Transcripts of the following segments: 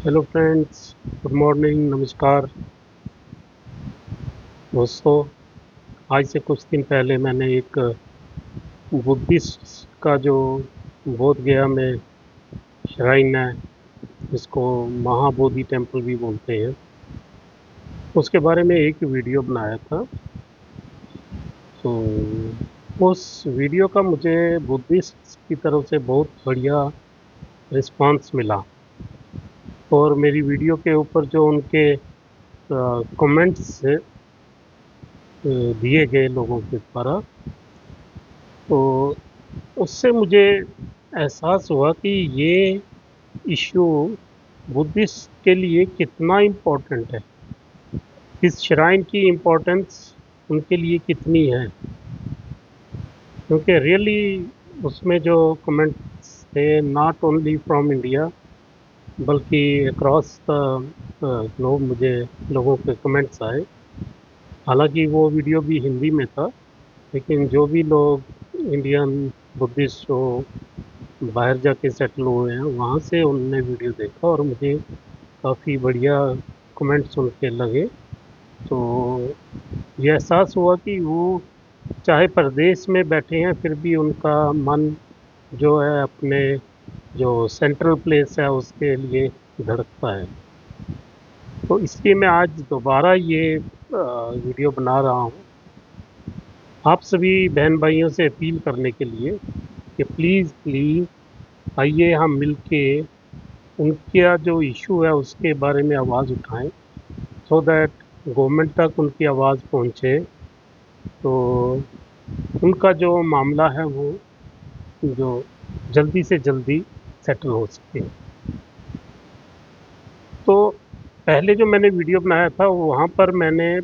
Hello friends, good morning, नमस्कार दोस्तों। आज से कुछ दिन पहले मैंने एक बुद्धिस्ट का जो बोध गया में श्राइन है, जिसको महाबोधि टेम्पल भी बोलते हैं, उसके बारे में एक वीडियो बनाया था। तो उस वीडियो का मुझे बुद्धिस्ट की तरफ से बहुत बढ़िया रिस्पांस मिला, और मेरी वीडियो के ऊपर जो उनके कमेंट्स दिए गए लोगों के द्वारा, तो उससे मुझे एहसास हुआ कि ये इशू बुद्धिस्ट के लिए कितना इम्पोर्टेंट है, इस श्राइन की इम्पोर्टेंस उनके लिए कितनी है। क्योंकि रियली उसमें जो कमेंट्स थे, नॉट ओनली फ्रॉम इंडिया बल्कि अक्रॉस द ग्लोब, मुझे लोगों के कमेंट्स आए। हालांकि वो वीडियो भी हिंदी में था, लेकिन जो भी लोग इंडियन बुद्धिस्ट जो बाहर जाके सेटल हुए हैं, वहाँ से उनने वीडियो देखा और मुझे काफ़ी बढ़िया कमेंट्स उनके लगे। तो ये एहसास हुआ कि वो चाहे परदेश में बैठे हैं, फिर भी उनका मन जो है अपने जो सेंट्रल प्लेस है उसके लिए धड़कता है। तो इसलिए मैं आज दोबारा ये वीडियो बना रहा हूँ, आप सभी बहन भाइयों से अपील करने के लिए कि प्लीज़ प्लीज़ आइए हम मिलके उनका जो इशू है उसके बारे में आवाज़ उठाएं, सो दैट गवर्नमेंट तक उनकी आवाज़ पहुंचे, तो उनका जो मामला है वो जो जल्दी से जल्दी सेटल हो सके। तो पहले जो मैंने वीडियो बनाया था वहाँ पर मैंने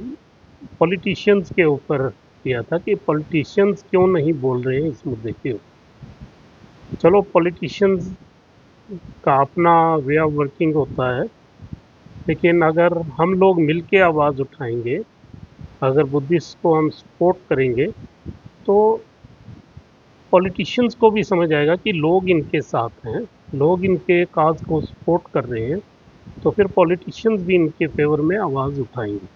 पॉलिटिशियंस के ऊपर किया था कि पॉलिटिशियंस क्यों नहीं बोल रहे हैं इस मुद्दे के ऊपर। चलो, पॉलिटिशियंस का अपना वे ऑफ वर्किंग होता है, लेकिन अगर हम लोग मिल के आवाज़ उठाएंगे, अगर बुद्धिस्ट को हम सपोर्ट करेंगे, तो पॉलिटिशियंस को भी समझ आएगा कि लोग इनके साथ हैं, लोग इनके काज को सपोर्ट कर रहे हैं, तो फिर पॉलिटिशियंस भी इनके फेवर में आवाज़ उठाएंगे।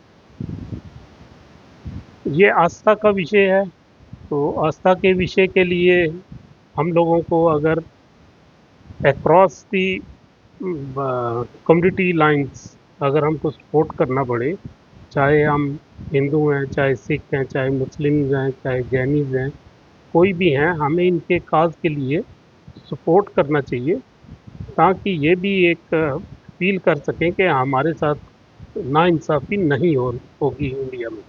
ये आस्था का विषय है, तो आस्था के विषय के लिए हम लोगों को अगर अक्रॉस दी कम्युनिटी लाइंस अगर हमको सपोर्ट करना पड़े, चाहे हम हिंदू हैं, चाहे सिख हैं, चाहे मुस्लिम्स हैं, चाहे जैनिज़ हैं, कोई भी हैं, हमें इनके काज के लिए सपोर्ट करना चाहिए, ताकि ये भी एक फील कर सकें कि हमारे साथ नाइंसाफ़ी नहीं होगी इंडिया में।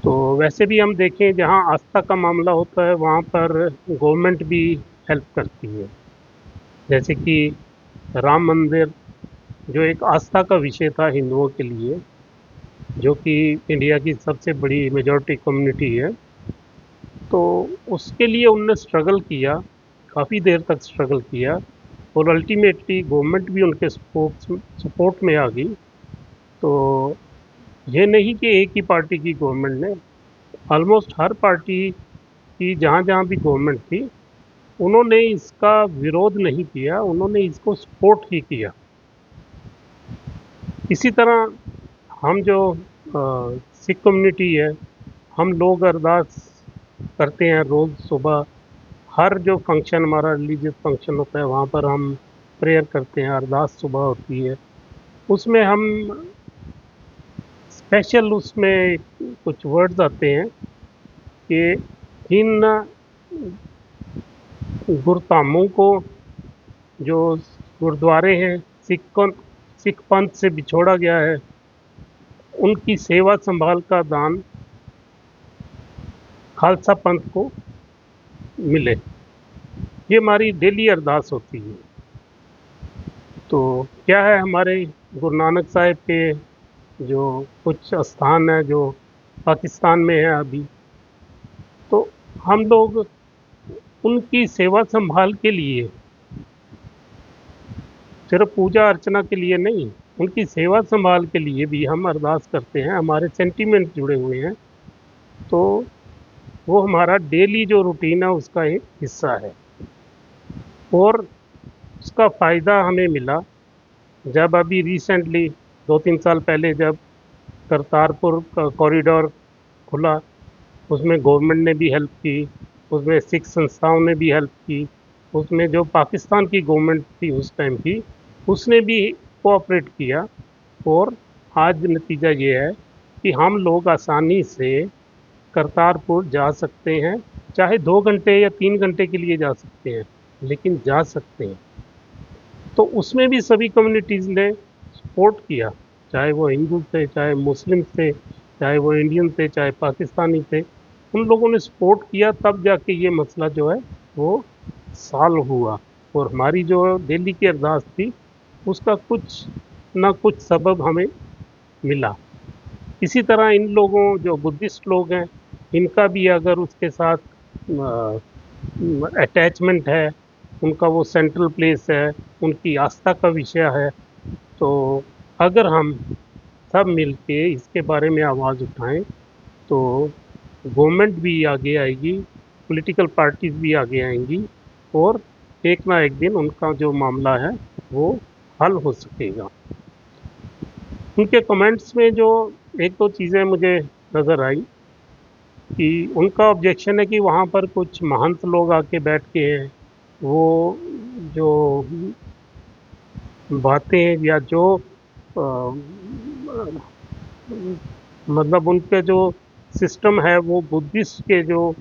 तो वैसे भी हम देखें, जहाँ आस्था का मामला होता है वहाँ पर गवर्नमेंट भी हेल्प करती है। जैसे कि राम मंदिर जो एक आस्था का विषय था हिंदुओं के लिए, जो कि इंडिया की सबसे बड़ी मेजॉरिटी कम्युनिटी है, तो उसके लिए उनने स्ट्रगल किया, काफ़ी देर तक स्ट्रगल किया, और अल्टीमेटली गवर्नमेंट भी उनके सपोर्ट में आ गई। तो ये नहीं कि एक ही पार्टी की गवर्नमेंट ने, ऑलमोस्ट हर पार्टी की जहाँ जहाँ भी गवर्नमेंट थी, उन्होंने इसका विरोध नहीं किया, उन्होंने इसको सपोर्ट ही किया। इसी तरह हम जो सिख कम्युनिटी है, हम लोग अरदास करते हैं रोज़ सुबह। हर जो फंक्शन हमारा रिलीजियस फंक्शन होता है वहाँ पर हम प्रेयर करते हैं, अरदास सुबह होती है। उसमें हम स्पेशल उसमें कुछ वर्ड्स आते हैं कि इन गुरधामों को, जो गुरुद्वारे हैं, सिख पंथ से बिछोड़ा गया है, उनकी सेवा संभाल का दान खालसा पंथ को मिले। ये हमारी डेली अरदास होती है। तो क्या है, हमारे गुरु नानक साहिब के जो कुछ स्थान है जो पाकिस्तान में है अभी, तो हम लोग उनकी सेवा संभाल के लिए, सिर्फ पूजा अर्चना के लिए नहीं, उनकी सेवा संभाल के लिए भी हम अरदास करते हैं, हमारे सेंटिमेंट जुड़े हुए हैं। तो वो हमारा डेली जो रूटीन है उसका एक हिस्सा है, और उसका फ़ायदा हमें मिला जब अभी रिसेंटली 2-3 साल पहले जब करतारपुर का कॉरिडोर खुला, उसमें गवर्नमेंट ने भी हेल्प की, उसमें सिख संस्थाओं ने भी हेल्प की, उसमें जो पाकिस्तान की गवर्नमेंट थी उस टाइम की, उसने भी कोऑपरेट किया। और आज नतीजा ये है कि हम लोग आसानी से करतारपुर जा सकते हैं, चाहे 2 घंटे या 3 घंटे के लिए जा सकते हैं, लेकिन जा सकते हैं। तो उसमें भी सभी कम्युनिटीज़ ने सपोर्ट किया, चाहे वो हिंदू थे, चाहे मुस्लिम थे, चाहे वो इंडियन थे, चाहे पाकिस्तानी थे। उन लोगों ने सपोर्ट किया, तब जाके ये मसला जो है वो सॉल्व हुआ। और हमारी जो दिल्ली की अरदास थी, उसका कुछ ना कुछ सबब हमें मिला। इसी तरह इन लोगों जो बुद्धिस्ट लोग हैं, इनका भी अगर उसके साथ अटैचमेंट है, उनका वो सेंट्रल प्लेस है, उनकी आस्था का विषय है, तो अगर हम सब मिलके इसके बारे में आवाज़ उठाएं, तो गवर्नमेंट भी आगे आएगी, पॉलिटिकल पार्टीज भी आगे आएंगी, और एक ना एक दिन उनका जो मामला है वो हल हो सकेगा। उनके कमेंट्स में जो एक दो चीज़ें मुझे नज़र आई कि उनका ऑब्जेक्शन है कि वहाँ पर कुछ महंत लोग आके बैठ के हैं, वो जो बातें या जो अ, मतलब उनके जो सिस्टम है वो बुद्धिस्ट के जो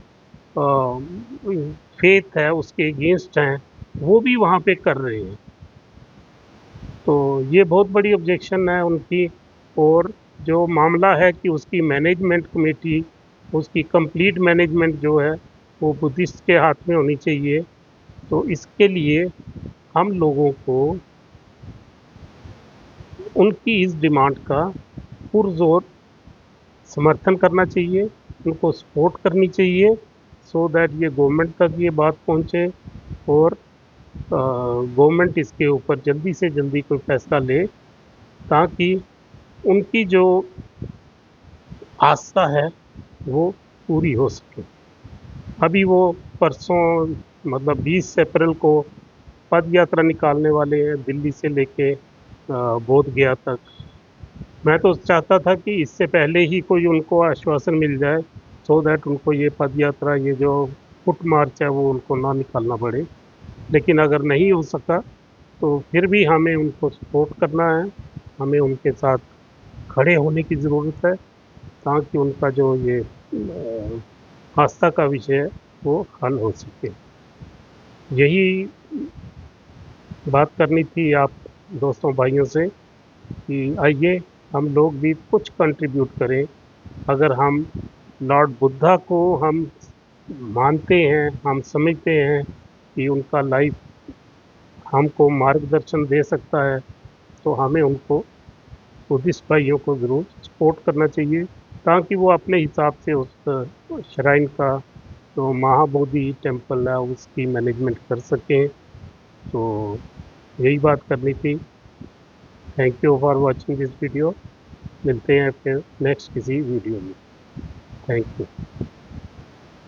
फेथ है उसके अगेंस्ट हैं, वो भी वहाँ पे कर रहे हैं। तो ये बहुत बड़ी ऑब्जेक्शन है उनकी। और जो मामला है कि उसकी मैनेजमेंट कमेटी, उसकी कंप्लीट मैनेजमेंट जो है वो बुद्धिस्ट के हाथ में होनी चाहिए। तो इसके लिए हम लोगों को उनकी इस डिमांड का पुरजोर समर्थन करना चाहिए, उनको सपोर्ट करनी चाहिए, सो दैट ये गवर्नमेंट तक ये बात पहुँचे, और गवर्नमेंट इसके ऊपर जल्दी से जल्दी कोई फैसला ले, ताकि उनकी जो आस्था है वो पूरी हो सके। अभी वो परसों मतलब 20 अप्रैल को पद यात्रा निकालने वाले हैं, दिल्ली से लेके बोध गया तक। मैं तो चाहता था कि इससे पहले ही कोई उनको आश्वासन मिल जाए, सो दैट उनको ये पद यात्रा, ये जो फुट मार्च है वो उनको ना निकालना पड़े। लेकिन अगर नहीं हो सका, तो फिर भी हमें उनको सपोर्ट करना है, हमें उनके साथ खड़े होने की ज़रूरत है, ताकि उनका जो ये आस्था का विषय है वो हल हो सके। यही बात करनी थी आप दोस्तों भाइयों से कि आइए हम लोग भी कुछ कंट्रीब्यूट करें। अगर हम लॉर्ड बुद्धा को हम मानते हैं, हम समझते हैं कि उनका लाइफ हमको मार्गदर्शन दे सकता है, तो हमें उनको, बुद्धिस्ट भाइयों को ज़रूर सपोर्ट करना चाहिए, ताकि वो अपने हिसाब से उस श्राइन का जो महाबोधि टेम्पल है उसकी मैनेजमेंट कर सकें। तो यही बात करनी थी। Thank you for watching this video. मिलते हैं फिर नेक्स्ट किसी वीडियो में। Thank you.